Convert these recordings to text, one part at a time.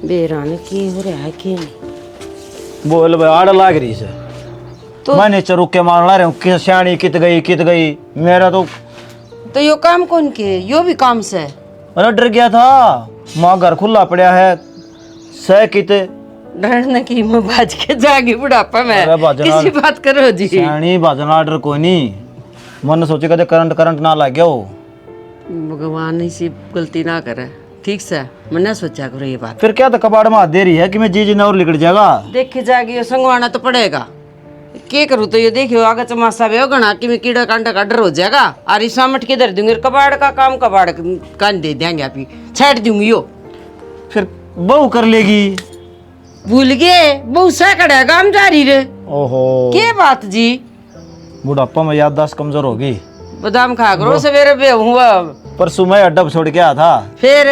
बेरान की हो रहा है कि नहीं बोल भाई आड़ लाग रही से तो मैंने रुक के मान ला रहा हूँ कि सियाणी कित गई मेरा तो यो काम कौन के यो भी काम से है। अरे डर गया था माँ घर खुला पड़ा है सह कित डरने की मैं बाज के जागी बुढ़ापा में अरे बाजना किसी बात करो जी सियाणी बाजना डर कोई नहीं मन सोचे कदे करंट ना लग गया हो भगवान इसी गलती ना करे ठीक से मैंने सोचा करो ये बात फिर क्या तो कबाड़ में हाथ दे रही है कि मैं जी ना और लिकड़ जाएगा देखे जागी संगवाना तो पड़ेगा के करूँ तो ये देखियो आगे चमासा भी होगा ना कि मैं कीड़ा कांटा का डर हो जाएगा और इस सामट के धर दूंगी कबाड़ का काम कबाड़ कान दे देंगे आप छाट दूंगी यो फिर बहू कर लेगी भूल गए बहुत सा कड़ा काम जारी रे ओहो के बात जी बुढ़ापा में याददाश्त कमजोर होगी बादाम खा करो सवेरे पे हुआ परसों मैं अड्डा छोड़ के आया था फिर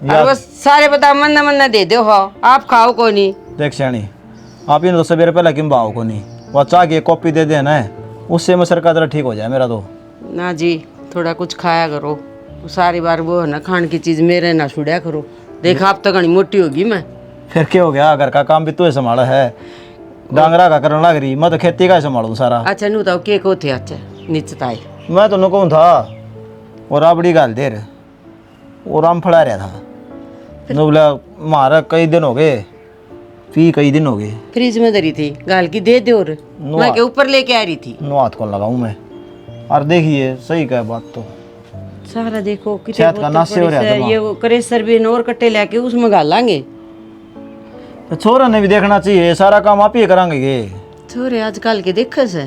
और वो सारे बादाम मन्ना मन्ना दे दो हो आप खाओ को नहीं देख सियाणी आप इन तो सवेरे पहले क्यों भाव को नहीं वो चाह के कॉपी दे देना है उससे मैं सरकार तरह ठीक हो जाए मेरा तो ना जी थोड़ा कुछ खाया करो सारी बार वो है ना खान की चीज मेरे ना छुड़ाया करो देखा आप तो घनी मोटी होगी मैं फिर क्या हो गया घर का काम भी तू संभाला है डांगरा का करने लग रही मैं तो खेती का संभालू सारा अच्छा नू तो के को थे अच्छा निचताई मैं तो नुकूं था और राबड़ी गाल देर और आम फड़ा रहा था नु बोला मारा कई दिन हो गए फी कई दिन हो गए फ्रिज में धरी थी गाल की दे दो मैं के ऊपर लेके आ रही थी नो हाथ कौन लगाऊं मैं और देखिए सही क्या बात तो सारा देखो सेहत का नाश हो रहा है ये वो करेसर भी और कट्टे लेके उसमें गालांगे तो छोरा ने भी देखना चाहिए सारा काम आप ही करांगे ये छोरे आजकल के देखे से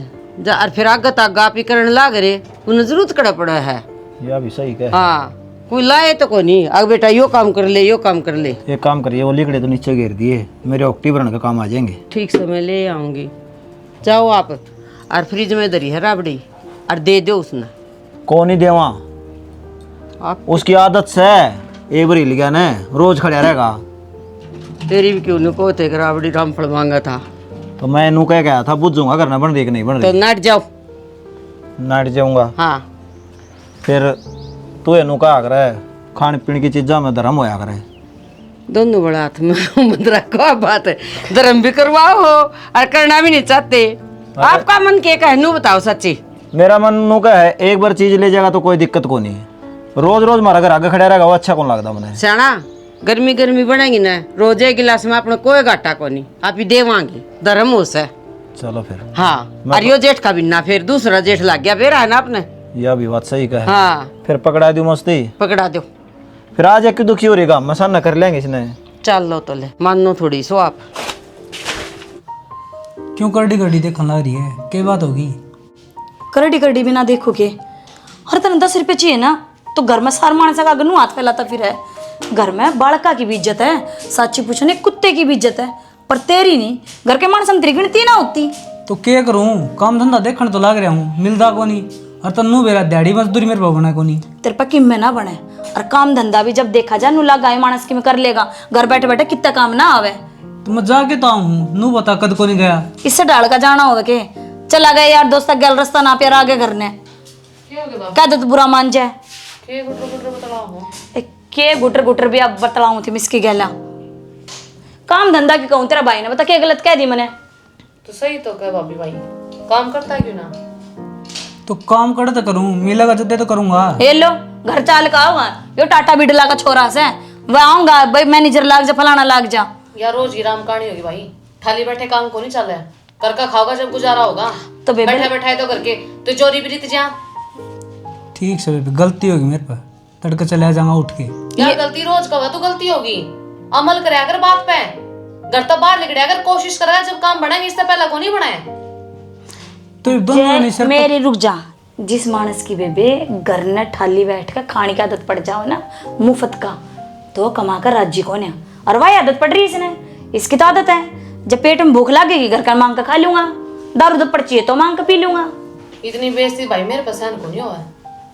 और फिर आगे तक आप ही करने लाग रहे उन्हें जरूरत कड़ा पड़ा है या भी सही कह हाँ कोई लाए तो को नहीं अब बेटा यो काम कर ले यो काम कर ले एक काम करिए वो लिकड़े तो नीचे गिर दिए मेरे ऑक्टी भरने का काम आ जाएंगे ठीक से मैं ले आऊंगी जाओ आप और फ्रिज में धरी है राबड़ी और दे दो उसने कौन ही देवा आप उसकी आदत से एक बार हिल गया ना रोज खड़ा रहेगा तेरी भी क्यों को थे राबड़ी रामफल मांगा था तो मैं नू कह गया था बुझूंगा करना बन रही कि नहीं बन तो रही नट जाओ नाट जाऊंगा हाँ फिर तू ये नू कहा करे खाने पीने की चीज़ों में धर्म होया करे दोनों बड़ा हाथ में मुद्रा को बात है धर्म भी करवाओ हो और करना भी नहीं चाहते आपका मन के का है नू बताओ सच्ची मेरा मन नू का है एक बार चीज ले जाएगा तो कोई दिक्कत को नहीं रोज रोज मारा घर आगे खड़ा रहेगा वो अच्छा कौन लगता मैंने सियाना गर्मी गर्मी बढ़ेगी ना रोज एक गिलास में अपने कोई घाटा को नहीं आप ही देवांगे धर्म हो से चलो फिर हाँ और यो जेठ का भी ना फिर दूसरा जेठ लग गया फिर है ना आपने यह भी बात सही का है हाँ फिर पकड़ा दूं मस्ती पकड़ा दो फिर आज एक दुखी हो रहेगा मसाना कर लेंगे इसने चल लो तो ले मानो थोड़ी सो आप क्यों करडी करडी देखने लग रही है क्या बात होगी करडी करडी भी ना देखोगे हर तरह 10 रुपये चाहिए ना तो घर में सार मानसा का गनू हाथ फैलाता फिर है घर में बालका की भी इज्जत है साची पूछने कुत्ते की भी इज्जत है पर तेरी नहीं घर के मानस तेरी गिनती ना होती तो क्या करूँ काम धंधा देखने तो लग रहा हूँ मिलता को नहीं और तन्नू बेरा दिहाड़ी मजदूरी मेरे पास बना को नहीं तेरे पर किम में ना बने और काम धंधा भी जब देखा जाए नुला गाय मानस की में कर लेगा घर बैठे बैठे कितना काम ना आवे तो मैं जाके तो आऊँ नू बता कद को नहीं गया इससे डाल का जाना होगा के चला गया यार दोस्त गल रास्ता ना प्यार आगे करने कह दो तो बुरा मान जाए के गुटर गुटर भी अब बतलाऊं थी मिसकी गैला काम धंधा की कहूँ तेरा भाई ने बता क्या गलत कह दी मैंने तो सही तो कह भाभी भाई काम करता है क्यों ना तो काम कर तो करूँ मिलेगा जब तो करूँगा ये लो घर चाल का आऊंगा यो टाटा बिडला का छोरा से वह आऊंगा भाई मैनेजर लाग जा फलाना लाग जा यार रोज की राम कहानी होगी भाई थाली बैठे काम को नहीं चल रहा है कर का खाओगा जब गुजारा होगा तो बेबे बैठा बैठा है तो करके तो चोरी भी रीत जा ठीक से बेबी गलती होगी मेरे पर तड़के चले जाऊंगा उठ के यार गलती रोज का तो गलती होगी अमल करे अगर बात पे घर तो बाहर निकले अगर कोशिश करेगा जब काम बनाएंगे इससे पहले को नहीं बनाए तो दोनों नहीं सर मेरी रुक जा जिस मानस की बेबे घर ने ठाली बैठ कर खाने की आदत पड़ जाओ ना मुफ्त का तो कमा कर राज्य को ने और वही आदत पड़ रही इसने इसकी तो आदत है जब पेट में भूख लगेगी घर का मांग कर खा लूंगा दारू दब पड़ चाहिए तो मांग कर पी लूंगा इतनी बेइज्जती भाई मेरे पसंद को नहीं हुआ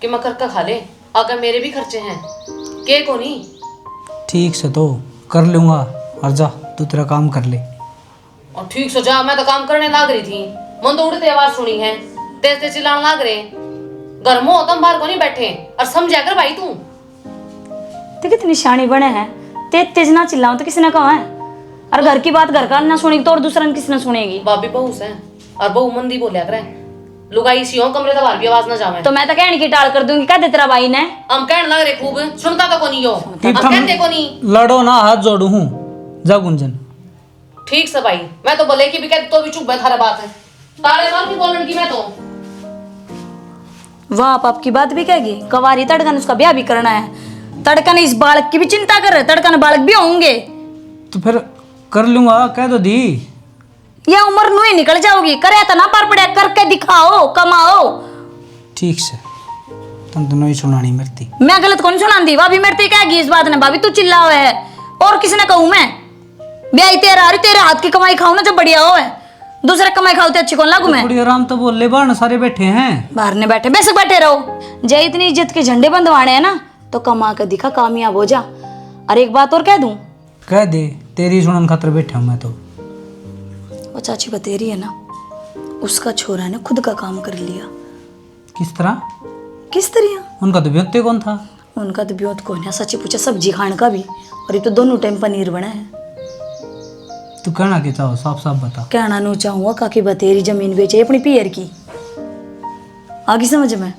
कि मैं कर खा ले अगर मेरे भी खर्चे हैं के को नहीं ठीक से तो कर लूंगा और जा तू तेरा काम कर ले और ठीक से जा मैं तो काम करने लग रही थी मन तो उड़ते आवाज सुनी है तेज तेज चिल्लाने लग रहे घर में होता बाहर को नहीं बैठे और समझा कर भाई तू तो कितनी शानी बने हैं तेज तेज ना चिल्लाओ तो किसने कहा है? और घर की बात घर का ना सुनेगी तो और दूसरा ने किसने सुनेगी? भाभी बहू से और बहू मंदी बोलिया करे, लुगाई सी हो कमरे तो बाहर भी आवाज ना जावे। तो मैं तो कहने की टाल कर दूंगी, कह दे तेरा भाई ने। हम कहने लग रहे खूब, सुनता तो कोनी हो, हम कहते कोनी। लड़ो ना, हाथ जोड़ू हूँ। जा गुंजन। ठीक से भाई, मैं तो बोले कि भी कहते तो भी चुप है, थारा बात है। ताले मार की बोलने की मैं तो। वाह, आप आपकी बात भी कहेगी? कवारी तड़कन उसका ब्याह भी करना है। तड़कन इस बालक की भी चिंता कर रहे, तड़कन बालक भी होंगे। तो फिर कर लूंगा, कह दो दी। ये उम्र नु ही निकल जाओगी, करे तो ना पर पड़े, करके दिखाओ, कमाओ। ठीक से, तुम दोनों ही सुनानी मरती। मैं गलत कौन सुनांदी? भाभी मेरे कहेगी इस बात ने, भाभी तू चिल्लाओ है और किसने कहूं मैं? ब्याह तेरा अरे तेरे हाथ की कमाई खाऊं ना जब बढ़िया हो है, दूसरे कमाई खाओ तो अच्छी कौन लागू मैं? थोड़ी आराम तो बोल ले, बाहर ना सारे बैठे हैं। बाहर ने बैठे बेशक बैठे रहो, जय इतनी इज्जत के झंडे बंधवाने हैं ना तो कमा कर दिखा, कामयाब हो जा। और एक बात और कह दूं, कह दे, तेरी सुनन खातर बैठा हूं मैं तो। वो चाची बतेरी है ना, उसका छोरा ने खुद का काम कर लिया। किस तरह? किस तरह? उनका तो व्यक्ति कौन था? उनका तो ब्योत कौन है, सच्ची पूछा सब्जी खाने का भी, और ये तो दोनों टाइम पनीर बना है। तू कहना क्या चाहो, साफ साफ बता। कहना नू चाहूंगा काकी बतेरी जमीन बेचे अपनी पियर की, आगे समझ में?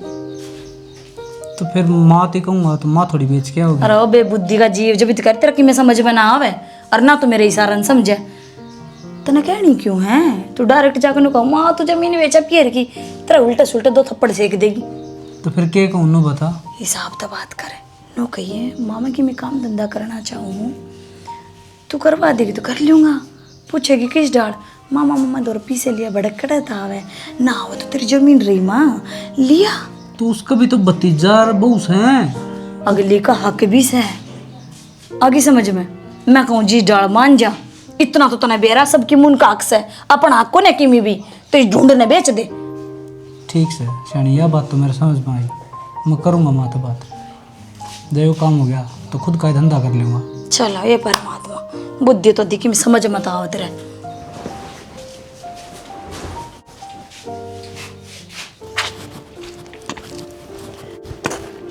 तो फिर माँ ते कहूंगा तो माँ थोड़ी बेच के आओगी। अरे ओ बेबुद्धि का जीव, जब कर तेरा कि मैं समझ में ना आवे और ना तो मेरे इशारा न समझे तो ना कहनी क्यों है? तू डायरेक्ट जाकर नु कहूं माँ तू जमीन बेचा पियर की, तेरा उल्टा सुल्टा 2 थप्पड़ सेक देगी। तो फिर के कहूं नु बता। हिसाब तो बात करे, नो कहिए मामा की मैं काम धंधा करना चाहूँ, तू करवा देगी तो कर लूंगा। पूछेगी किस डाल, मामा मामा 2 रुपये से लिया, बड़क कड़ा था वे ना, वो तो तेरी जमीन रही माँ लिया। तो उसका भी तो भतीजा बहूस है, अगली का हक भी है, आगे समझ में? मैं कहूँ जी डाल मान जा, इतना तो तने बेरा सबकी मुन का हक है, अपना हक को ने किमी भी तो इस ढूंढ ने बेच दे। ठीक से शानी, यह बात तो मेरे समझ में आई, मैं करूँगा माँ तो बात। देव काम हो गया तो खुद का ही धंधा कर लूँगा। चलो ये परमात्मा बुद्धि तो दिखी में समझ मत आओ तेरे।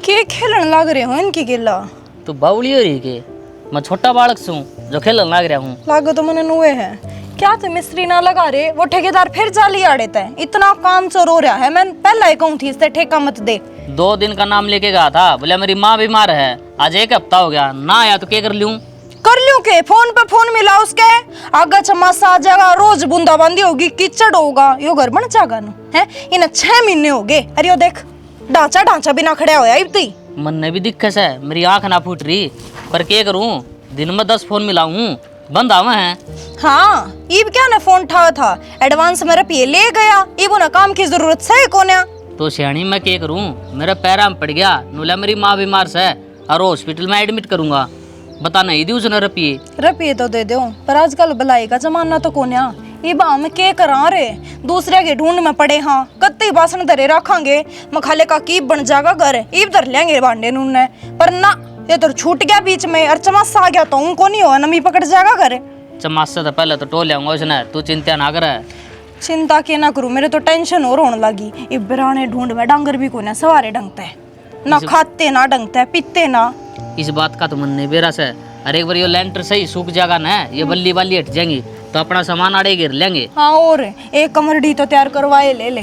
के खेलन लाग रहे हो इनकी गिल्ला? तू बावली हो रही के? मैं छोटा बालक छूं जो खेलन लाग रहा हूँ। लागो तो मने नुए है। क्या तू मिस्त्री ना लगा रे? वो ठेकेदार फिर जाली आड़े तय, इतना काम चोर हो रहा है। मैं पहला ही कहूँ थी इससे ठेका मत दे। 2 दिन का नाम लेके गया था, बोले मेरी माँ बीमार है, आज 1 हफ्ता हो गया ना आया तो क्या कर लूं? कर लूं के? फोन पे फोन मिला उसके, आगा चमासा आ जाएगा, रोज बूंदाबांदी होगी, कीचड़ होगा, यो घर बन जाएगा न है। इन्हें 6 महीने हो गए, अरे यो देख ढांचा बिना खड़ा होया इब्ती। मन ने भी दिक्कत है, मेरी आंख ना फूट रही, पर क्या करूं, दिन में 10 फोन मिलाऊं, बंद आवे हैं। हाँ इब क्या ना फोन उठाया था, एडवांस में रुपये ले गया, इब ना काम की जरूरत है कोन्या। तो सियाणी मैं क्या करूं, मेरा पैरा में पड़ गया, नूला मेरी माँ बीमार से और हॉस्पिटल में एडमिट करूंगा, बता नहीं दी उसने रुपये तो दे दो, पर आजकल भलाई का जमाना तो कोन्या, इब हम के करा रे, दूसरे के ढूंढ में पड़े। हाँ कत्ते बासन धरे रखांगे, मखाले का की बन जाएगा घर, इब धर लेंगे भांडे नूने, पर ना ये तो छूट गया बीच में, और चमासा आ गया तो उनको नहीं हो नमी पकड़ जाएगा घर। चमास से तो पहले तो टोल आऊंगा उसने, तू चिंता ना कर। चिंता के ना करूं, मेरे तो टेंशन और होने लगी। इब बिराने ढूंढ में डांगर भी कोई ना सवारे ढंगता है, ना खाते ना ढंगता है, पीते ना। इस बात का तो मन नहीं बेरा से, अरे एक बार ये लेंटर सही सूख जाएगा ना, ये बल्ली वाली हट जाएंगी तो अपना सामान आड़े गिर लेंगे। हाँ और एक कमरडी तो तैयार करवाए ले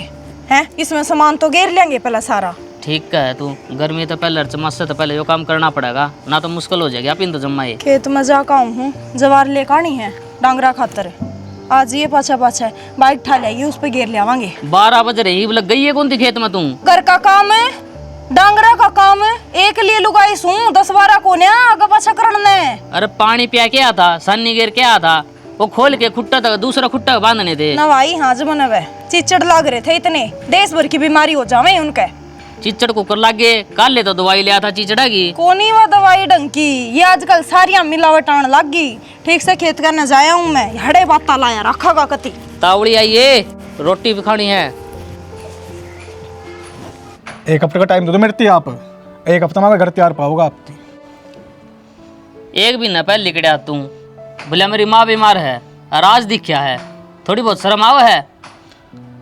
हैं, इसमें सामान तो घेर लेंगे पहले सारा। ठीक है तू, गर्मी तो पहले चमच से तो पहले यो काम करना पड़ेगा, ना तो मुश्किल हो जाएगी आप इन तो जमाए। खेत में जाका हूँ, जवार ले कानी है डांगरा खातर, आज ये पाछा बाइक ठा लेगी, उस पे घेर ले आवांगे। 12 बज रही लग गई है कौन थी खेत में? तू घर का काम है, डांगरा का काम है, एक लिए लुगाई सू 10-12 को ने आगे पाछा करने। अरे पानी पिया के आया था, सन्नी गिर के आया था, वो खोल के खुट्टा तक दूसरा खुट्टा बांधने थे। नवाई हाँ जमन वे चिचड़ लाग रहे थे, इतने देश भर की बीमारी हो जावे उनके। चिचड़ को कर लागे, काल ले तो दवाई लिया था चिचड़ा की। कोनी वो दवाई डंकी, ये आजकल सारिया मिलावट आने लग गई। ठीक से खेत करने जाया हूँ मैं, हड़े बाता लाया रखा कति। तावड़ी आइए, रोटी भी खानी है। 1 हफ्ते का टाइम दो मेरे आप, 1 हफ्ता में घर तैयार पाओगा आप। 1 महीना पहले लिखड़ा तू, बोला मेरी माँ बीमार है और आज दिखा है, थोड़ी बहुत शर्म आवा है।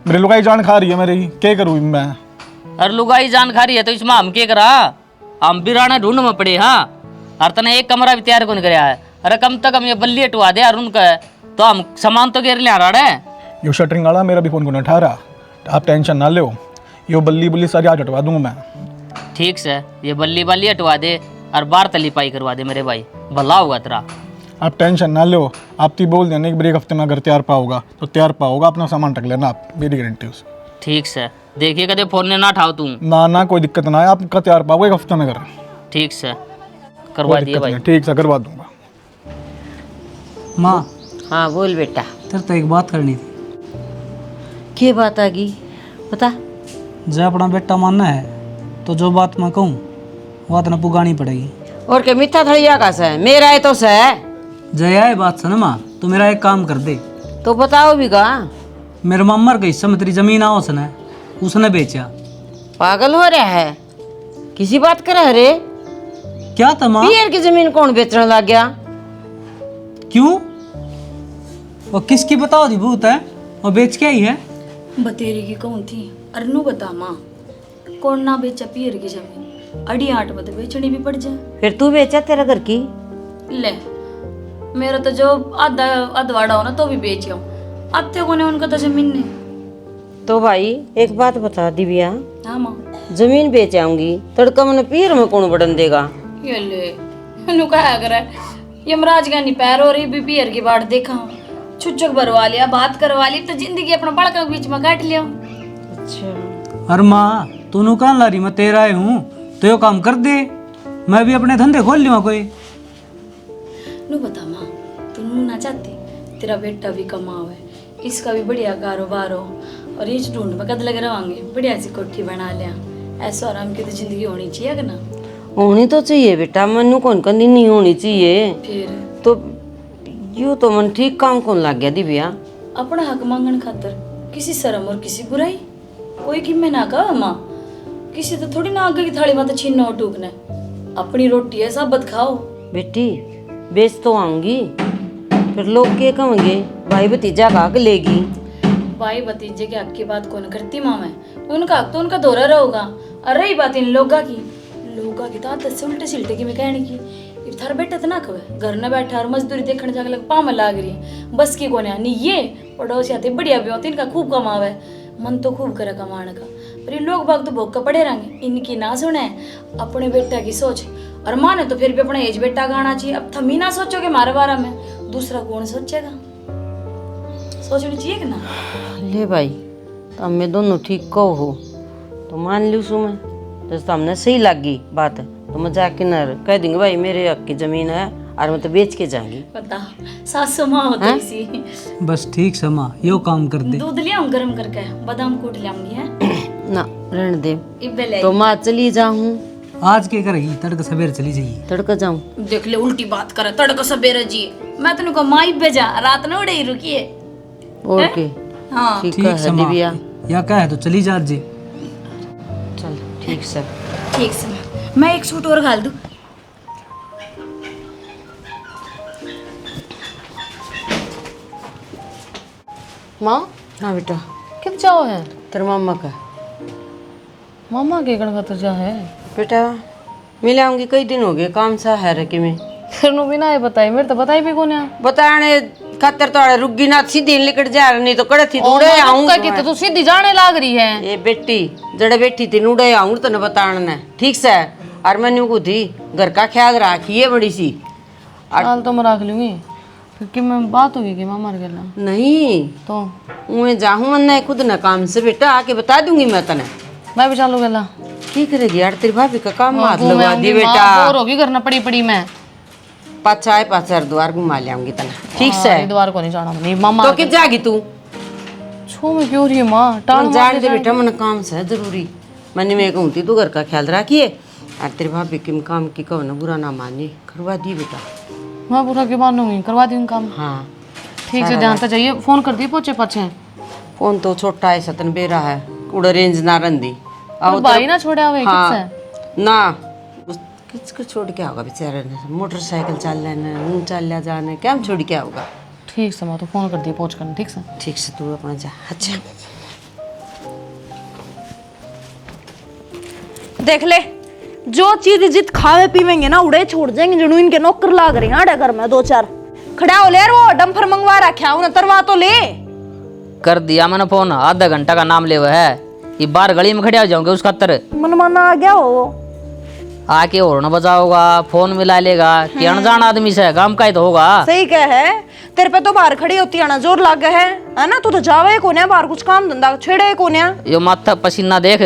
मेरी लुगाई जान खा रही है मेरी, क्या करूँ मैं? और लुगाई जान खा रही है तो इसमें हम क्या करा, हम बिराना ढूंढ में पड़े। हाँ और तने एक कमरा भी तैयार कौन कराया है। अरे कम से कम ये बल्ली हटवा दे और उनका तो हम सामान तो घेर ले आ रहा है। यो शटरिंग वाला मेरा भी फ़ोन को नहीं उठा रहा, आप टेंशन ना लो, यो बल्ली बुल्ली सारी आज हटवा दूंगा मैं। ठीक से ये बल्ली बाली हटवा दे और बार तली पाई करवा दे मेरे भाई, भला होगा तेरा। आप टेंशन ना लो, आप ती बोल देना कि एक हफ्ते में अगर तैयार पाओगा तो तैयार पाओगा, अपना सामान रख लेना आप, मेरी गारंटी उसे। ठीक से देखिए कदे फोन ने ना उठाओ तू। ना कोई दिक्कत ना है, आपका तैयार पाओगे एक हफ्ते में घर। ठीक से करवा दिए भाई। ठीक से करवा दूंगा। माँ हाँ बोल बेटा। तेरे तो एक बात करनी थी। क्या बात आ गई बता। जब अपना बेटा मानना है तो जो बात मैं कहूँ वो तो पुगानी पड़ेगी। और क्या मिथ्या थड़िया का से मेरा है तो से जय आए बात सुन माँ, तो मेरा एक काम कर दे। तो बताओ भी का। मेरे मम्मर का हिस्सा में तेरी जमीन आओ उसने बेचा। पागल हो रहा है, किसी बात कर रे। क्या था माँ? पियर की जमीन कौन बेचने लग गया? क्यों? और किसकी बताओ दी भूत है और बेच के आई है? बतेरी की कौन थी अरनू बता माँ, कौन ना बेचा पियर की जमीन, अड़ी आठ बता बेचनी भी पड़ जाए। फिर तू बेचा तेरा घर की? ले मेरा तो जो आधा अधवाड़ा हो ना तो भी बेच जाऊँ, आते को ने उनका तो जमीन नहीं। तो भाई एक बात बता दिव्या, हाँ माँ। जमीन बेच आऊंगी तड़का मैंने पियर में कौन बढ़न देगा? ये ले नु कहा करे यमराज का नहीं पैर हो रही भी पियर की बाट देखा, छुच्छक भरवा लिया, बात करवा ली तो जिंदगी अपना बड़का बीच में काट लिया। अच्छा अरे माँ तू नु कान लारी मैं तेरा आए हूँ तो यो काम कर दे, मैं भी अपने धंधे खोल लूँगा कोई। नु बता माँ, तू नु ना चाहती तेरा बेटा भी कमावे, इसका भी बढ़िया कारोबार हो और ये ढूंढ में कद लगे रवांगे, बढ़िया सी कोठी बना लिया, ऐसा आराम की तो जिंदगी होनी चाहिए कि ना? होनी तो चाहिए बेटा, मनु कौन कंदी नहीं होनी चाहिए। फिर तो यू तो मन ठीक काम कौन लग गया दिव्या? अपना हक मांगन खातर किसी शर्म और किसी बुराई कोई कि मैं ना कहा माँ, किसी तो थोड़ी ना आगे की थाली में तो छीनना और टूकना, अपनी रोटी है साबत खाओ। बेटी बेच तो आऊंगी, फिर लोग क्या कहेंगे? भाई भतीजा भाग लेगी। भाई भतीजे के हक की बात कौन करती माँ मैं, उनका हक तो उनका दोहरा रहेगा। और रही बात इन लोगा की तो आदत से उल्टे सिल्टे की मैं कहने की, इब थार बेटा तो ना कहे घर न बैठा और मजदूरी देखने जाके लग पाँव में लाग रही है, बस की कोने नहीं ये पड़ोसी आते बढ़िया भी होते, इनका खूब कमावे, मन तो खूब करे कमाने का, पर ये लोग बाग तो भोग का पड़े रहेंगे, इनकी ना सुने अपने बेटा की सोच। और माने तो फिर भी अपना एज बेटा का आना चाहिए। अब थमी ना सोचोगे हमारे बारे में, दूसरा कौन सोचेगा? सोचनी चाहिए कि ना? ले भाई तो हमें दोनों ठीक कहो हो तो मान लूँ सू मैं, जैसे हमने सही लगी बात तो मैं जाके न कह देंगे भाई मेरे हक की जमीन है और मैं तो बेच के जाऊंगी। पता सासू माँ होती सी। बस ठीक से माँ यो काम कर दे। दूध लिया गर्म करके, बादाम कूट लाऊंगी है ना रहने दे इब्बे ले। तो माँ चली जाऊँ। आज के करेगी? तड़के सवेरे चली जाइए। तड़का जाऊँ? देख ले उल्टी बात करे, तड़का सवेरे जी मैं तेन को माँ इब्बे जा रात न उड़े रुकिए। और के हाँ ठीक ठीक है से माँ, दिव्या, या क्या है तो चली जा जी। चल ठीक से। ठीक से मैं एक सूट और घाल दूँ। माँ हाँ बेटा। कब जाओ है? तेरे मामा का मामा के गण खातर जा है बेटा, मिल आऊंगी, कई दिन हो गए काम सा है रे कि मैं फिर नु बिना ये बताई मेरे तो बताई भी कौन है बताने खातर तो रुकी ना सीधी निकट जा नहीं तो कड़े थी उड़े आऊं कि तू सीधी जाने लाग रही है। ये बेटी जड़े बैठी थी उड़े आऊं तो न बताने ठीक से। और मैंने को थी घर का ख्याल रखिए बड़ी सी। हाल तो मैं रख लूंगी, फिर कि मैं बात होगी कि मामा गला नहीं तो मैं जाऊं मन खुद न काम से बेटा आके बता दूंगी मैं तने। मैं भी चालू गला की करेगी यार, तेरी भाभी का काम हाथ लगा दी बेटा। बोर होगी करना पड़ी पड़ी मैं पाछा आए पाछा द्वार घुमा लियाऊंगी तना ठीक से। द्वार को नहीं जाना नहीं मामा तो कि जागी तू छो में क्यों रही है माँ? टांग जान दे बेटा, मन काम से जरूरी मैंने मैं कहूँ तू घर का ख्याल रखिए और तेरी भाभी के काम की कहो ना बुरा ना मानिए, करवा दी बेटा। मैं बुरा क्यों मानूंगी, करवा दूंगी काम। हाँ ठीक से ध्यान तो चाहिए, फोन कर दिए पोचे पाछे। फोन तो छोटा है सतन बेरा है उड़ा रेंज ना रंदी और भाई ना छोड़े आवे हाँ, किससे ना किसको छोड़ के आओगा बेचारे ने, मोटरसाइकिल चल लेना ऊँ चल लिया जाने क्या हम छोड़ के आओगा। ठीक से माँ तो फोन कर दिए पहुँच करना ठीक से। ठीक से तू अपना जा। अच्छा देख ले जो चीज जित खावे पीवेंगे ना उड़े छोड़ जाएंगे। जनू इनके नौकर लाग रहे हैं घर में 2-4। खड़ा हो ले यार, वो डंफर मंगवा रखा उन्हें, तरवा तो ले। कर दिया मैंने फोन, आधा घंटा का नाम ले हुआ है। ये बाहर गली में खड़े हो जाओगे उस खातर। मनमाना आ गया हो, आके हॉर्न बजाओगा, फोन मिला लेगा कि अनजान आदमी से काम का ही तो होगा। सही कह है। तेरे पे तो बाहर खड़ी होती है ना, जोर लाग है ना। तू तो जावे कोने बाहर, कुछ काम धंधा छेड़े कोने। यो माथा पसीना देख,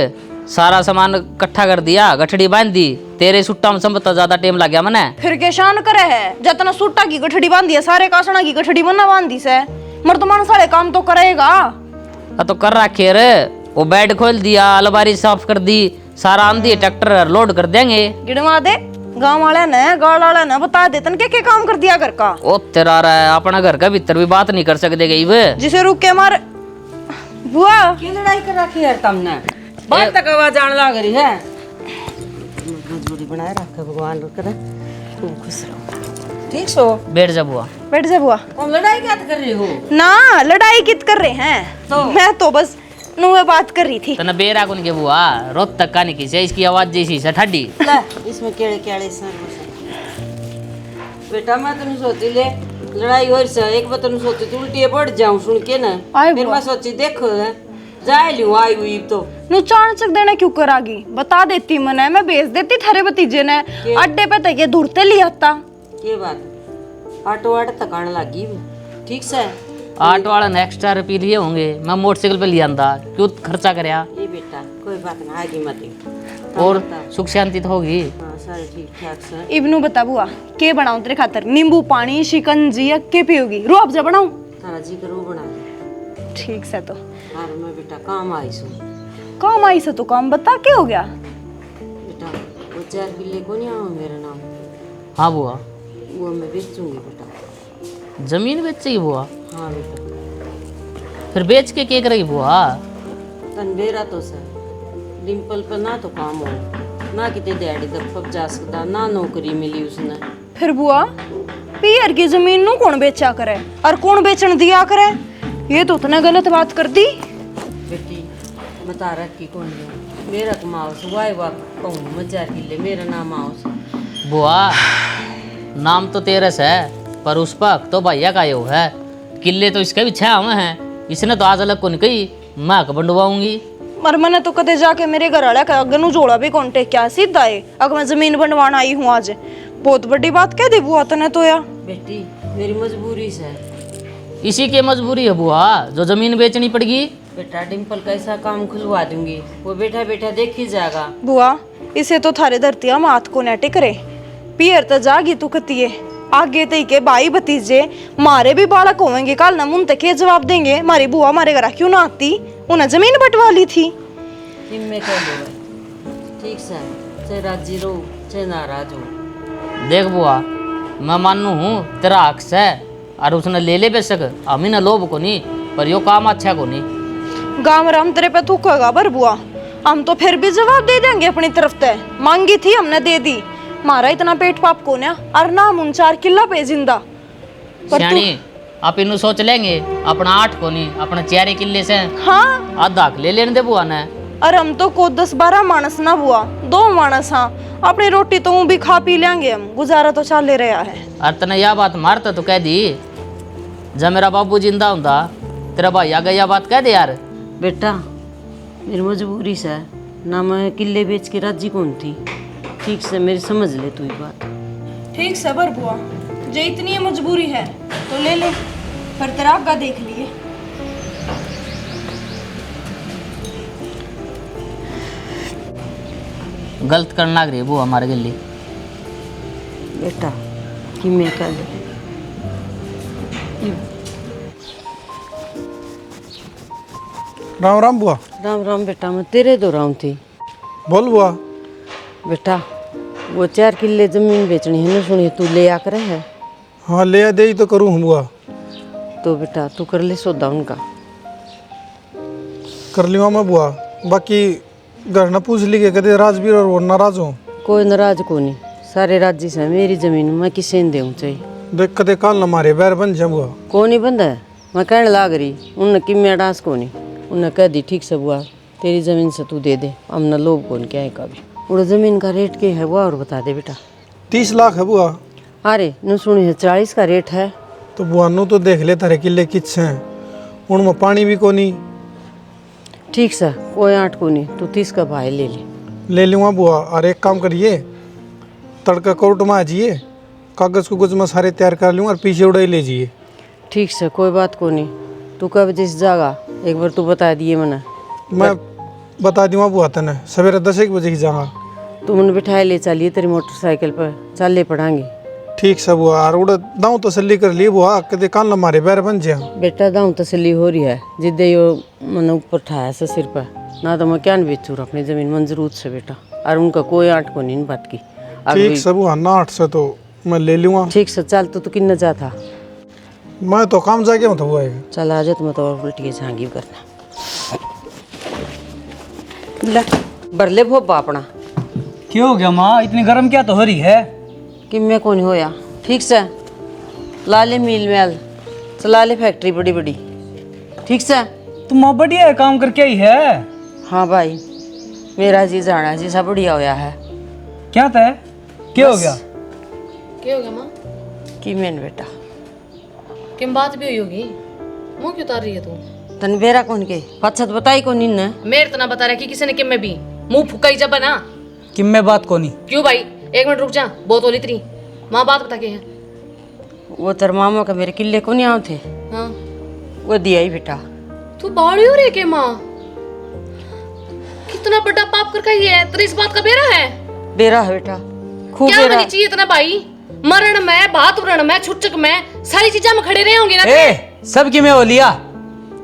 सारा सामान इकट्ठा कर दिया, गठड़ी बांध दी। तेरे सुट्टा में सब ज्यादा टाइम लग गया मैंने। फिर के शान करे है, जतना सुट्टा की गठड़ी बांधी है, सारे कासना की गठड़ी मना बांधी से। मर्दमान सारे काम तो करेगा। तो कर रखे रे, वो बेड खोल दिया, अलमारी साफ कर दी, सारा आंधी ट्रैक्टर लोड कर देंगे। गिड़वा दे गांव वाले ने, गाड़ वाले ने बता दे तन के काम कर दिया घर का। ओ तेरा रहा है, अपना घर का भीतर भी बात नहीं कर सकते गई वे। जिसे रुक के मार बुआ की लड़ाई कर रखी है तुमने? बाहर तक आवाज आने लग रही है। मजबूरी बनाए रखे भगवान, रुक तुम खुश रहो। ठीक सो बैठ जा बुआ। बैठ जा बुआ। तुम लड़ाई क्या कर रही हो? ना लड़ाई कित कर रहे हैं तो मैं तो बस नुए बात कर रही थी। तना बेरा कौन के बुआ, रोत तक का नहीं किसी, इसकी आवाज जैसी से ठंडी। ले इसमें केड़े केड़े सर बेटा, मैं तुम सोची ले लड़ाई हो रही, एक बार तुम सोची तू उल्टी पड़ जाऊं सुन के ना। फिर मैं सोची देखो जाए लियो आई हुई तो नु चाणचक देना क्यों करागी, बता देती मने, मैं भेज देती थारे भतीजे ने अड्डे पे तक ये धुरते लिया था। ये बात ऑटो वाट तक आने लगी ठीक से। ऑटो वाला ने एक्स्ट्रा रुपये लिए होंगे, मैं मोटरसाइकिल पे लिया था, क्यों खर्चा करया। ये बेटा कोई बात ना, आगे मत। और सुख शांति तो होगी। हाँ सारे ठीक ठाक सर। इब्नू बता बुआ के बनाऊं तेरे खातर, नींबू पानी शिकंजी या के पियोगी? रूअफ़ज़ा बनाऊं? तारा जी करो बना। ठीक से तो और मैं बेटा काम आई सू। काम आई से तो काम बता के हो गया बेटा वो 4 किले को नहीं आओ मेरा नाम। हाँ बुआ। वो मैं बेचूंगी बेटा। जमीन बेचेगी बुआ? हाँ बेटा। फिर बेच के क्या करेगी बुआ? तन बेरा तो सर डिम्पल पर ना तो काम हो ना कितने दिहाड़ी तक पब जा सकता, ना नौकरी मिली उसने। फिर बुआ पियर की जमीन नु कौन बेचा करे और कौन बेचन दिया करे? ये तो तूने गलत बात कर दी। बेटी बता रखी कौन है मेरा कमाओ सुबह वक्त कहूँ मैं 4 किले मेरा नाम आओ। बुआ नाम तो तेरस है, पर उस पर तो भैया का यो है। किले तो इसके भी 6 हुए हैं, इसने तो आज अलग को नहीं कही, मैं बंडवाऊंगी। मर मैंने तो कदे जाके मेरे घर वाले का गनु जोड़ा भी कौन टेक क्या सीधा है। अगर मैं जमीन बंटवाना आई हूँ आज, बहुत बड़ी बात कह दी बुआ तने तो यार। बेटी मेरी मजबूरी से इसी की मजबूरी है बुआ, जो जमीन बेचनी पड़ेगी। बेटा डिम्पल का ऐसा काम खुलवा दूंगी, वो बैठा बैठा देख ही जाएगा। बुआ इसे तो थारे धरतिया मात को नेटे करे, पियर तो जागी तू कतिये आगे तई के भाई भतीजे मारे भी बालक होंगे, कल न मुन तक जवाब देंगे मारी बुआ मारे घर क्यों ना आती, उन्हें जमीन बंटवा ली थी। मैं कह दो ठीक से, चाहे राजी रहो चाहे नाराज हो। देख बुआ मैं मानू हूँ तेरा हक है, और उसने ले ले बेशक, हमी न लोभ को नहीं, पर यो काम अच्छा को नहीं। गाँव राम तेरे पे थूकेगा बर बुआ, हम तो फिर भी जवाब दे देंगे अपनी तरफ से। मांगी थी हमने दे दी, मारा इतना पेट पाप को ना और ना मुन 4 किला पे जिंदा। श्याणी आप इन्हें सोच लेंगे, अपना 8 को नहीं अपना 4 किले से हाँ आधा ले लेने दे बुआ ने। और हम तो को 10-12 मानस ना बुआ, 2 मानस। हाँ अपनी रोटी तो भी खा पी लेंगे हम, गुजारा तो चल ले रहा है। और तने यह बात मारता तो कह दी, जब मेरा बाबू जिंदा होता तेरा भाई आ गया बात कह दे यार। बेटा मेरी मजबूरी से ना, मैं किले बेच के राजी कौन थी, ठीक से मेरी समझ ले तू ये बात। ठीक से बर बुआ, जो इतनी मजबूरी है तो ले ले, पर तेरा आगा देख लिए। गलत करना लग रही है वो हमारे गली। बेटा कि मैं कल राम राम बुआ। राम राम बेटा, मैं तेरे दो राम थी। बोल बुआ। बेटा वो 4 किले जमीन बेचनी है ना, सुनिए तू ले आ कर है। हाँ ले दे ही तो करूँ हूँ बुआ। तो बेटा तू कर ले सौदा उनका। कर लिया मैं बुआ, बाकी घर न पूछ ली कदे राजवीर और वो नाराज हो। कोई नाराज को नहीं, सारे राजी से मेरी जमीन मैं किसे न देऊँ चाहिए। देख कदे काल न मारे बैर बन जा बुआ। को नहीं बंदा है, मैं कहने लाग रही उनने किम्या डांस को नहीं, उन्हें कह दी ठीक से बुआ तेरी जमीन से तू दे दे, हमने लोभ कौन क्या है कभी। उड़ जमीन का रेट क्या है वो और बता दे बेटा। 30 लाख है बुआ। अरे न सुनी है 40 का रेट है। तो बुआ नु तो देख ले तारे किले किच हैं, उनमें पानी भी कोनी। ठीक सा कोई आठ को नहीं, तू 30 का भाई ले लूँगा बुआ। और एक काम करिए, तड़का कोर्ट में आ जाइए, कागज़ कुगज में सारे तैयार कर लूँगा और पीछे उड़ाई ले जाइए। ठीक से कोई बात को नहीं। तू कब जिस जागा एक बार तू बता दिए मना। मैं बता दूँगा बुआ तने, सवेरे 10 बजे ही जाऊँगा। तू मन बिठाए ले चलिए तेरी मोटरसाइकिल पर, चल ले पड़ांगे। ठीक सब बुआ। और उड़ दाऊँ तसल्ली कर लिए बुआ, कदे कान हमारे पैर बन जाए। बेटा दाऊँ तसली हो रही है जिद्दे यो मन ऊपर ठाया से सिर पर, ना तो मैं क्या बेचूँ अपनी ज़मीन मन जरूरत से बेटा। और उनका कोई आठ को नहीं बात की। ठीक सब बुआ, ना 8 से तो मैं ले लूँगा। ठीक से चल। तो तू किन्ना जाता? मैं तो काम जाके हूँ तो बुआ। चल आ जा, तो मैं तो और उल्टी झांगी करना। ले बरले भोपा अपना। क्यों हो गया माँ, इतनी गर्म क्या तो हो रही है? कि मैं कौन होया। ठीक से ला ले मिल मैल, चला ले फैक्ट्री बड़ी बड़ी। ठीक से तुम माँ बढ़िया काम करके आई है। हाँ भाई, मेरा जी जाना जी सब बढ़िया होया है। क्या था? क्या हो गया? क्या हो गया माँ? कि मैंने बेटा किम बात भी हुई होगी, मुँह क्यों उतार रही है तू? तन बेरा कौन के पछत बताई कौन इन मेरे तो ना बता रहा कि किसी ने किम में भी मुंह फुकाई जब ना। कि मैं बात को नहीं। क्यों भाई, 1 मिनट रुक जा, बहुत होली तेरी माँ। बात बता के है। वो तेरे मामा का मेरे किले को नहीं आए थे। हाँ वो दिया ही बेटा। तू बाड़ी हो रही के माँ, कितना बड़ा पाप करके ही है। तेरी इस बात का बेरा है? बेरा है बेटा, खूब क्या बेरा। होनी चाहिए इतना भाई? मरण में, भात उरण में, छुटक में, सारी चीजें में खड़े रहे होंगे ना। ए, सब की मैं हो लिया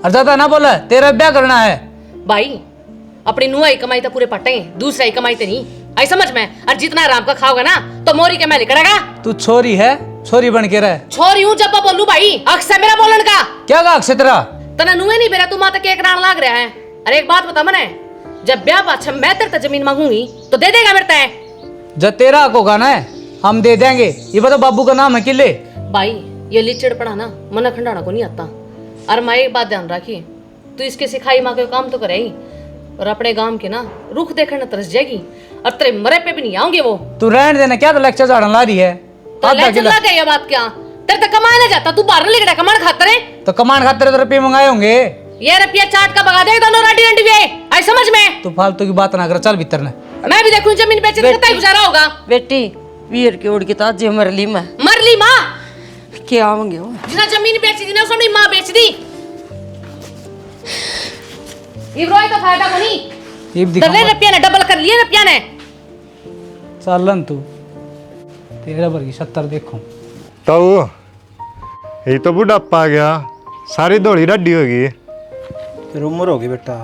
और ज्यादा ना बोला, तेरा ब्याह करना है। भाई अपनी नुआ की कमाई तो पूरे पट्टे, दूसरा ही कमाई तो नहीं आई समझ में। और जितना आराम का खाओगा ना तो मोरी के मैं लिखड़ेगा। तू छोरी है, छोरी बन के रह। छोरी हूँ जब बोलू भाई, अक्सर मेरा बोलन का क्या कहा अक्षय तेरा? तना नुए नहीं बेरा, तू माता के एक रान लाग रहा है। अरे एक बात बता मने, जब ब्याह पाछा मैं तेरे जमीन मांगूंगी तो दे देगा मेरे तय? जब तेरा हक होगा ना हम दे देंगे। ये बता बाबू का नाम है किले? भाई ये लिचड़ पड़ा ना मन खंडाना को नहीं आता। और मैं एक बात ध्यान रखिए, तू इसके सिखाई माँ के काम तो करे ही, और अपने गांव के ना रुख देखने तरस जाएगी और तेरे मरे पे भी नहीं आऊंगे वो। तू रहने देना, क्या तो लेक्चर झाड़न ला रही है? तो ले चला गया ये बात क्या? तेरे तक कमाने जाता, तू बाहर लेके कमान खाता रे। तो कमान खाते तो रुपये मंगाए होंगे। ये रुपया चाट का भगा देगा दोनों राडी रंडी वे, आई समझ में? तू फालतू की बात ना कर, चल भीतर ने। मैं भी देखूं जमीन बेच के कितना गुजारा होगा। बेटी वीर की उड़ की तो आज मरली मैं मरली माँ क्या आवेंगे वो। जिना जमीन बेची थी ना उसने माँ बेच दी। इब्रोई का फायदा को नहीं, ये भी दले दिखा रुपया ने डबल कर लिए रुपया ने। चलन तू तेरा भर की 70 देखो। तो ये तो बुढ़ापा आ गया, सारी दौड़ी रड्डी होगी। फिर उम्र होगी बेटा,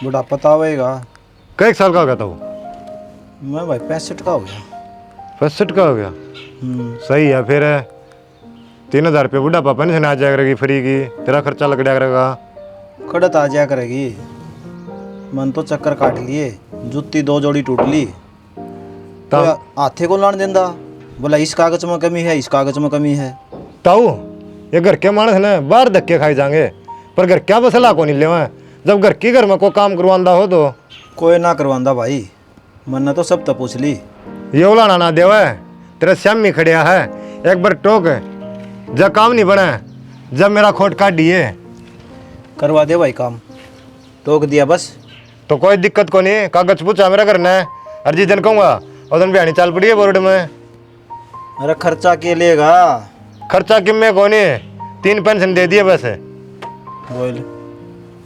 बुढ़ापा तो आवेगा। कई साल का हो गया था वो? मैं भाई 65 का हो गया। 65 का हो गया? सही है। फिर 3000 रुपये बुढ़ापा पेंशन आ जाया करेगी फ्री की, तेरा खर्चा लग जाया करेगा। खड़त आ जाया करेगी। मन तो चक्कर काट लिए, जूती 2 जोड़ी टूट ली। तो हाथे को लान देंदा, बोला इस कागज में कमी है, इस कागज में कमी है। ताऊ ये घर के मानस ने बाहर धक्के खाई जाएंगे, पर घर क्या बसला को नहीं लेवा। जब घर की घर में कोई काम करवांदा हो तो कोई ना करवांदा भाई, मन ने तो सब तो पूछ ली। ये उलाना ना देवा, तेरा श्यामी खड़िया है। एक बार टोक जब काम नहीं बना, जब मेरा खोट काट दिए करवा दे भाई काम, टोक दिया बस। तो कोई दिक्कत को नहीं, कागज पूछा मेरा करना है। हर जिस दिन कहूँगा उस दिन बिहानी चाल पड़ी है बोर्ड में। अरे खर्चा के लेगा? खर्चा किम में कोनी, 3 पेंशन दे दिए बस। बोल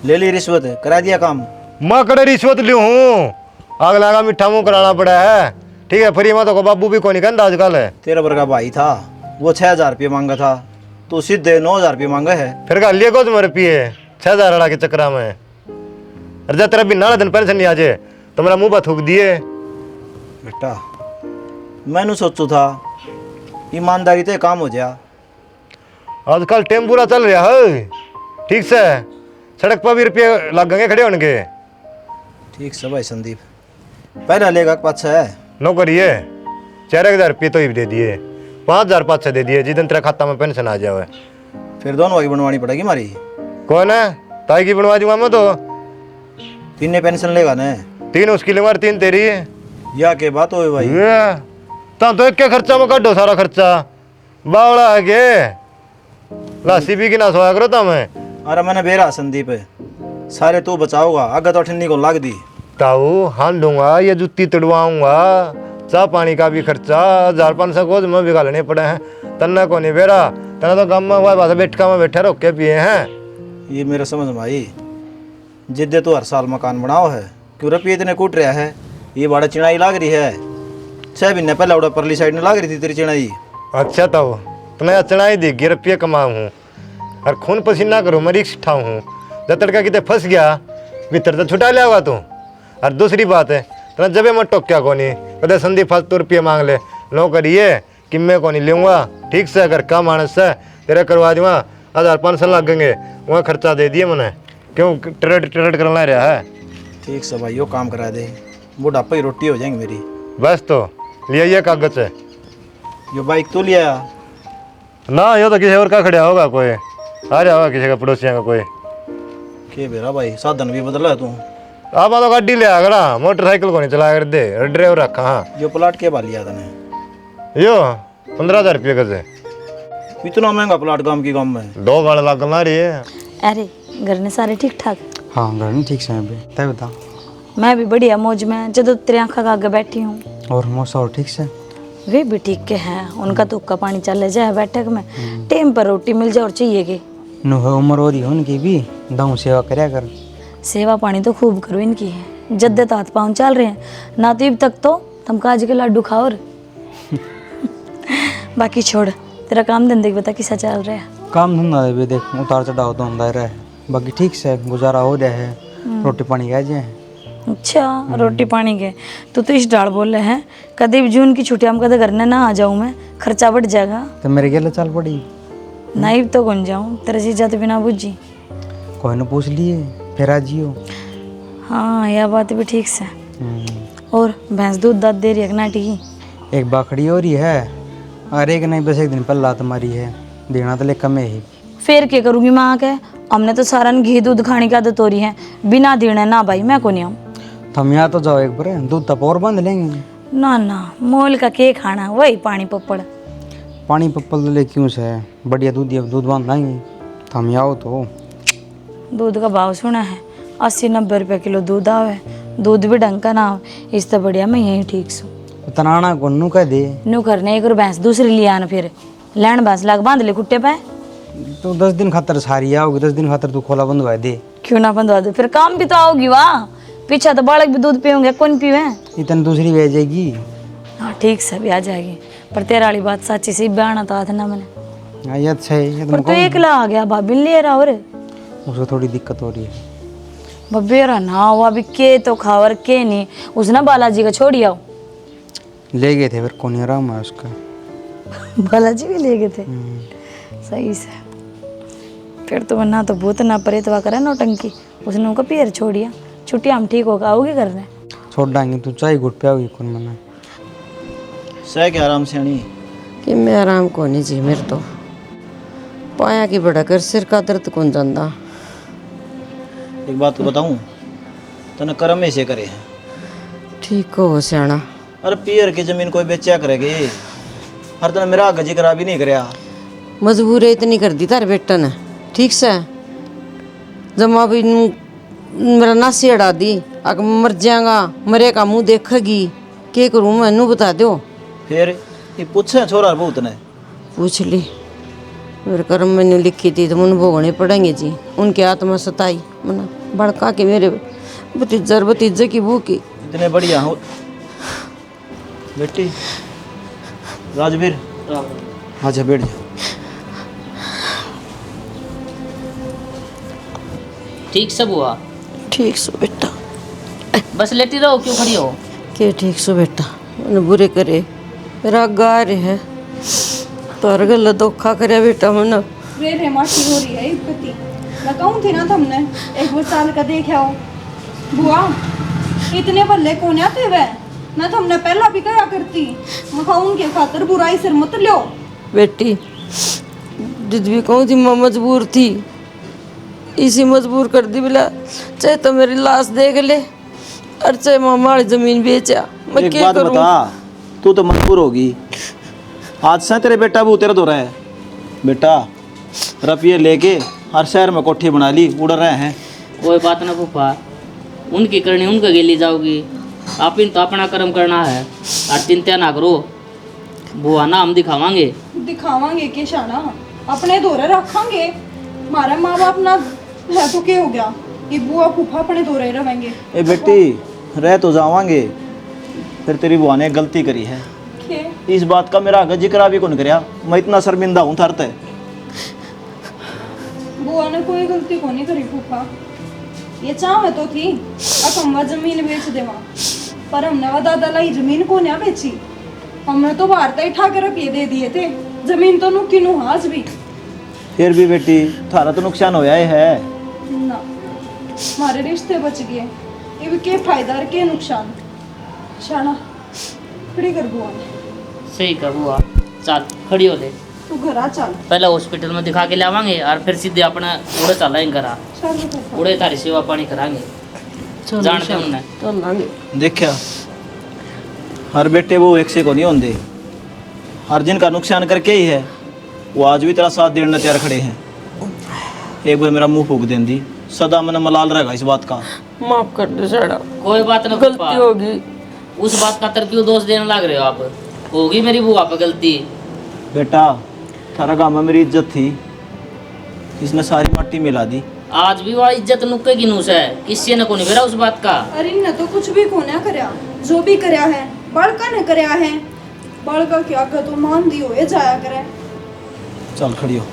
ले ली रिश्वत, करा दिया काम। मैं कड़े रिश्वत ली हूँ, आग लगा मीठा मुँह कराना पड़ा है। ठीक है, फ्री में तो बाबू भी को नहीं कहता आजकल है। तेरा वर्गा भाई था, वो 6000 रुपये मांगा था, तो सीधे 9000 रुपये मांगा है। फिर कहा लिए को तुम्हारे पिए 6000 अड़ा के चक्रा में। अरे जा तेरा भी नाला दिन पेंशन नहीं आ जाए तो मेरा मुँह पर थूक दिए। बेटा मैंने सोचू था ईमानदारी से काम हो जाए। आजकल टेम्पूरा चल रहा है ठीक से, सड़क पर भी रुपये लगेंगे खड़े होने। ठीक से भाई संदीप, पहला लेगा पाछा है नौकरी है। 4000 रुपये तो ही दे दिए, 5000 पाँच दे दिए जिस दिन तेरा खाता में पेंशन आ जाए। फिर दोनों की बनवानी पड़ेगी हमारी। कौन है? ताई की बनवा दूंगा मैं तो। 3 पेंशन लेगा ना? 3 उसकी लूंगा, 3 तेरी। या के बात होए भाई। ये ता तो एक के खर्चा में काटो सारा खर्चा बावड़ा है के लासी भी की ना सोया करो ता मैं। अरे मैंने बेरा संदीप है सारे तू बचाओगा आगे तो ठन्नी को लाग दी। ताऊ हान दूंगा ये जुत्ती तड़वाऊंगा चाह पानी का भी खर्चा 1500 को मैं भी गालने पड़े हैं तन्ना को नहीं बेरा तना तो गाँव में हुआ बस बैठका में बैठे रोक के पिए हैं। ये मेरा समझ में आई जिद्दे तो हर साल मकान बनाओ है क्यों रुपये इतने कूट रहा है। ये बड़ा चिड़ाई लाग रही है 6 महीने पहले उड़ा परली साइड में लाग रही थी तेरी चिड़ाई। अच्छा ताऊ तुम्हें अचनाई देगी रुपये कमाऊँ हूँ और खून पसीना करूँ मैं रिक्स उठाऊँ हूँ जब तड़का कितने फंस गया भीतर तो छुटा लिया होगा तू। और दूसरी बात है तना जब मैं टोक्या को नहीं कदे संदीप फालतू रुपये मांग ले नो करिए कि मैं को नहीं लूँगा ठीक से अगर का मानस है तेरे करवा दूँगा 1500 लगेंगे वहाँ खर्चा दे दिए मैंने क्यों ट्रेड करना रहा है। ठीक से भाई यो काम करा दे बुढ़ापा ही रोटी हो जाएंगी मेरी। बस तो लिया ये कागज है यो बाइक तो लिया ना यो तो किसी और का खड़ा होगा कोई आ रहा होगा किसी का पड़ोसियों का कोई के बेरा भाई साधन भी बदला है तू। आप तो गाड़ी ले आगड़ा मोटरसाइकिल को नहीं चला कर दे ड्राइवर रखा। हाँ यो प्लाट के बाल लिया तने यो 15,000 रुपये गज है इतना महंगा प्लाट गांव की गांव में 2 गाड़ लग ना रही है। अरे घर में सारे ठीक ठाक? हाँ घर नहीं ठीक से है तय बता। मैं भी बढ़िया मौज में जब तेरे आँखा का आगे बैठी हूँ। और मौसा और ठीक से वे भी ठीक के हैं उनका तो का पानी चल जाए बैठक में टाइम पर रोटी मिल जाए और चाहिए कि नु है उम्र हो रही हो उनकी भी दाऊ सेवा करया कर। सेवा पानी तो खूब करो इनकी है जद्दे तो हाथ पाँव चल रहे हैं ना तो तक तो तुम काज के लड्डू खाओ बाकी छोड़ तेरा काम धंधे की बता किसा चल रहा है। काम धंधा भी देख उतार चढ़ाव तो होता रहे बाकी ठीक से गुजारा हो रहा है रोटी पानी खा जाए। अच्छा रोटी पानी के तो इस डाल बोल रहे हैं कभी भी जून की छुट्टियां में कदे घर ना आ जाऊँ मैं खर्चा बढ़ जाएगा तो मेरे गेले चल पड़ी नहीं तो कौन जाऊँ तेरा जीजा तो बिना बुझी कोई न पूछ लिए फिर आ जियो। हाँ यह बात भी ठीक से। और भैंस दूध दाद दे रही है ना ठीक एक बाखड़ी हो रही है और एक नहीं बस एक दिन पहला तुम्हारी है देना तो ले कम ही फिर क्या करूँगी माँ के हमने तो सारा घी दूध खाने की आदत हो रही है बिना देने ना भाई मैं को नहीं आऊँ। हम यहाँ तो जाओ एक बार दूध तप और बंद लेंगे ना ना मोल का के खाना वही पानी पपड़ पानी पप्पल ले क्यों से बढ़िया दूध बांध लाएंगे तो हम आओ तो दूध का भाव सुना है 80-90 रुपये किलो दूध आवे दूध भी ढंग का ना हो इससे बढ़िया मैं यहीं ठीक सू तनाना को नू कह दे नू करने एक और भैंस दूसरी ले आना फिर लैंड भैंस लाग बांध ले कुट्टे पे तो 10 दिन खातर सारी आओगी 10 दिन खातर तू खोला बंधवा दे क्यों ना बंधवा दे फिर काम भी तो आओगी वाह पीछा तो बालक भी दूध पियोगे कौन पीवे इतनी दूसरी भेजेगी। हाँ ठीक से भी आ जाएगी पर तेरा वाली बात सच्ची से बयाना तो था ना मैंने। हाँ ये अच्छा है ये पर तो एकला आ गया भाभी ले रहा और उसको थोड़ी दिक्कत हो रही है बब्बेरा ना हुआ अभी के तो खावर के नहीं उसने बालाजी का छोड़ी आओ ले गए थे फिर कौन आराम है उसका बालाजी भी ले गए थे सही से फिर तो ना तो भूत ना परेतवा करे नौटंकी उसने उनका पैर छोड़िया छुट्टी हम ठीक होगा आओगे करने छोड़ डांगे तू चाय घुट पे आओगी कौन मना सह के आराम से आनी कि मैं आराम को नहीं जी मेरे तो पाया की बड़ा कर सिर का दर्द कौन जानता। एक बात तो बताऊं तने कर्म ऐसे करे हैं ठीक हो सियाना। अरे पियर की जमीन कोई बेचा करेगी हर दिन मेरा गजी करा भी नहीं करया मजबूरी इतनी कर दी तार बेटा ने ठीक से जमा भी मेरा नासी अड़ा दी अगर मर जाएगा मरे का मुंह देखेगी के करूँ मैनू बता दो। फिर ये पूछे छोरा बहुत ने पूछ ली मेरे कर्म मैंने लिखी थी तो मुन भोगने पड़ेंगे जी उनके आत्मा सताई मना भड़का के मेरे भतीजे की भूखी इतने बढ़िया हो बेटी राजवीर आजा बैठ जा। ठीक सब हुआ ठीक सो बेटा बस लेटी रहो क्यों खड़ी हो के ठीक सो बेटा उन्हें बुरे करे मेरा गार है तोर गल धोखा करे बेटा मन रे रे मासी हो रही है इतनी मैं कहूँ थी ना तुमने एक बार साल का देखा हो बुआ इतने बल्ले कौन आते वे ना तुमने पहला भी कहा करती मैं कहूँ उनके खातर बुराई सिर मत लो बेटी जिद भी कहूँ थी मैं मजबूर थी इसी मजबूर कर दी बिला चाहे तो मेरी लाश देख ले अरे मामा वाली जमीन बेचा मैं एक क्या बात करूं? बता, तू तो मजबूर होगी। आज से तेरे बेटा भी तेरे तो रहा है। बेटा रुपये लेके हर शहर में कोठी बना ली, उड़ रहे हैं। कोई बात ना फूफा, उनकी करनी उनके गेली जाओगी, आप इन तो अपना कर्म करना है और चिंता ना करो। बुआ ना हम दिखावांगे। दिखावांगे के शाना, अपने दौरे रखांगे। हमारा माँ बाप ना है तो क्या हो गया, ये बुआ फूफा अपने दौरे रहेंगे। ए बेटी रह तो जावांगे, फिर तेरी बुआ ने एक गलती करी है। के इस बात का मेरा आगे जिक्र भी कौन करया, मैं इतना शर्मिंदा हूँ थारते। बुआ ने कोई गलती को नहीं करी फूफा, ये चाह तो थी अकम्मा जमीन बेच देवा, पर हमने वो दादा लाई जमीन को ना बेची। हमने तो बाहर तय ठा के रुपये दे दिए थे, जमीन तो नुकी नु आज भी। फिर भी बेटी थारा तो नुकसान होया ही है ना, हमारे रिश्ते बच गए, ये के फायदा और के नुकसान। शाना खड़ी कर बुआ ने, सही कर बुआ, चल खड़ी हो ले। तू घर आ चल। पहले हॉस्पिटल में दिखा के लावांगे और फिर सीधे अपना उड़े चलाएंगे घर, चल फूफा। उड़े थारी सेवा पानी कराएंगे। जानते उन्हें चलांगे। देखा, हर बेटे वो एक से को नहीं होंगे, हर जिनका नुकसान करके ही है वो आज भी तेरा साथ देने तैयार खड़े हैं। एक बार मेरा मुंह फूक दें दी, सदा मन मलाल रहेगा इस बात का। माफ कर दो साड़ा, कोई बात ना गलती फूफा, होगी। उस बात का तर क्यों दोष देने लग रहे हो आप? होगी मेरी बुआ पे गलती। बेटा थारा गाँव में मेरी इज्जत थी, इसने सारी मट्टी मिला दी। आज भी वह इज्जत नुक्के की नूस है, किसी ने को नहीं करा उस बात का। अरे न तो कुछ भी कोना करया, जो भी करया है बड़का ने करया है। बड़का क्या कर तो मान दियो ये जाया करे। चल खड़ी हो।